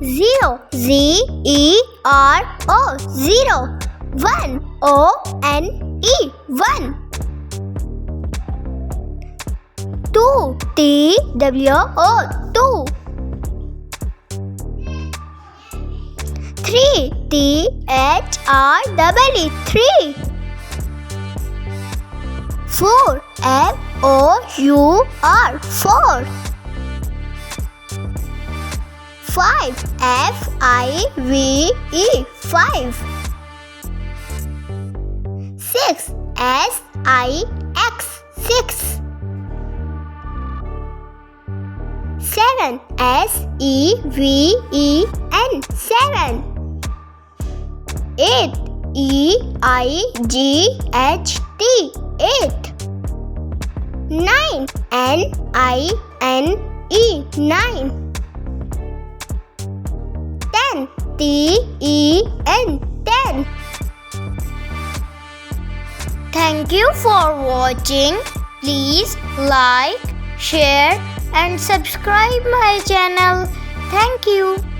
zero, zero, zero. One, one, one. Two, two. Three, three. Four, four. Five, five. Six, six. Seven, seven. Eight, eight. Nine, nine. 10, 10. Thank you for watching. Please like, share and subscribe my channel. Thank you.